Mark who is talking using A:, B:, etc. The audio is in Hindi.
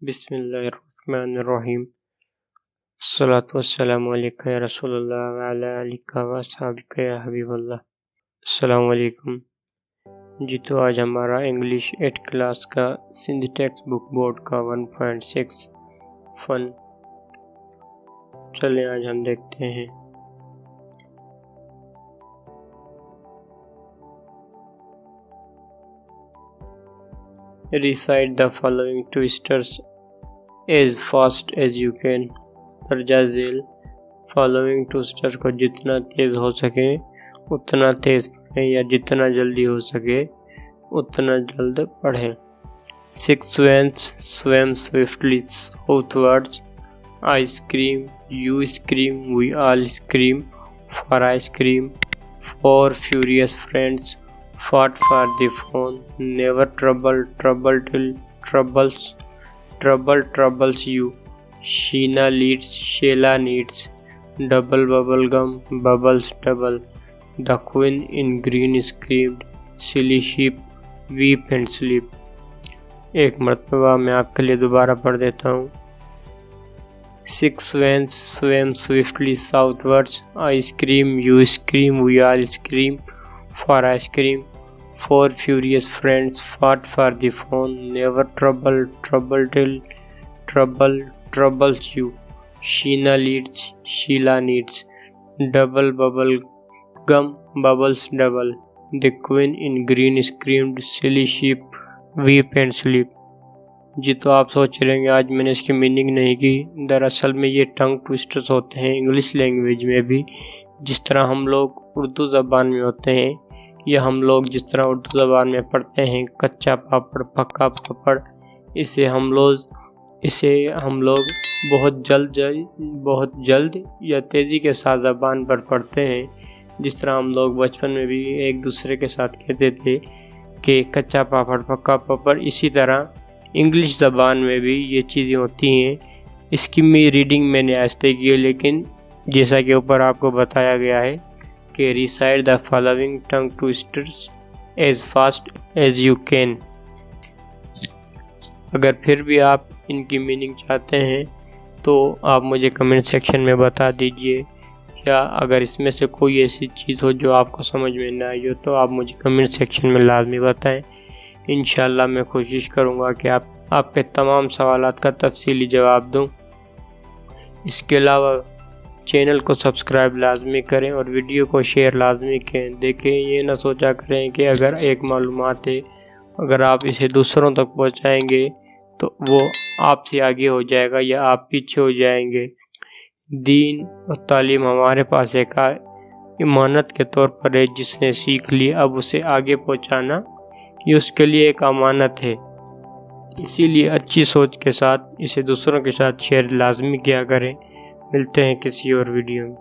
A: बिस्मिल्लाहिर्रहमानिर्रहीम। अस्सलातु वस्सलामु अलैका या रसूलल्लाह व अला आलिका व अस्हाबिका या हबीबल्लाह। अस्सलामु अलैकुम जी। तो आज हमारा इंग्लिश 8 क्लास का सिंध टेक्स्ट बुक बोर्ड का 1.6 फन। चलें आज हम देखते हैं। Recite the following twisters as fast as you can। दर्जा झेल फॉलोइंग ट्विस्टर को जितना तेज हो सके उतना तेज पढ़ें या जितना जल्दी हो सके उतना जल्द पढ़ें। 6 swans swam swiftly southwards। I scream, you scream, we all scream for ice cream। 4 furious friends fought for the phone। Never trouble till trouble troubles you। Sheena leads, Sheila needs double bubble gum, bubbles double। The queen in green screamed, silly sheep, weep and sleep। एक मरतबा मैं आपके लिए दोबारा पढ़ देता हूँ। 6 swans swam swiftly southwards। I scream, you scream, we all scream for ice cream। 4 furious friends fought for the phone। Never trouble till trouble troubles you। Sheena leads, Sheila needs double bubble gum, bubbles double। The queen in green screamed, silly sheep, weep and sleep। जी तो आप सोच रहे हैं आज मैंने इसकी मीनिंग नहीं की। दरअसल में ये टंग ट्विस्टर्स होते हैं इंग्लिश लैंग्वेज में भी। जिस तरह हम लोग उर्दू ज़बान में होते हैं या हम लोग जिस तरह उर्दू ज़बान में पढ़ते हैं कच्चा पापड़ पक्का पापड़, इसे हम लोग बहुत जल्द या तेज़ी के साथ ज़बान पर पढ़ते हैं। जिस तरह हम लोग बचपन में भी एक दूसरे के साथ कहते थे कि कच्चा पापड़ पक्का पापड़, इसी तरह इंग्लिश ज़बान में भी ये चीज़ें होती हैं। इसकी रीडिंग मैंने आज तक की है, लेकिन जैसा कि ऊपर आपको बताया गया है कि recite the following tongue twisters as fast as you can. अगर फिर भी आप इनकी मीनिंग चाहते हैं तो आप मुझे कमेंट सेक्शन में बता दीजिए, या अगर इसमें से कोई ऐसी चीज़ हो जो आपको समझ में ना आई हो तो आप मुझे कमेंट सेक्शन में लाजमी बताएं। इंशाल्लाह मैं कोशिश करूँगा कि आपके तमाम सवालात का तफसीली जवाब दूँ। इसके अलावा चैनल को सब्सक्राइब लाजमी करें और वीडियो को शेयर लाजमी करें। देखें, ये ना सोचा करें कि अगर एक मालूमात है, अगर आप इसे दूसरों तक पहुंचाएंगे तो वो आपसे आगे हो जाएगा या आप पीछे हो जाएंगे। दीन और तालीम हमारे पास एक इमानत के तौर पर है, जिसने सीख ली अब उसे आगे पहुंचाना ये उसके लिए एक अमानत है। इसीलिए अच्छी सोच के साथ इसे दूसरों के साथ शेयर लाजमी किया करें। मिलते हैं किसी और वीडियो में।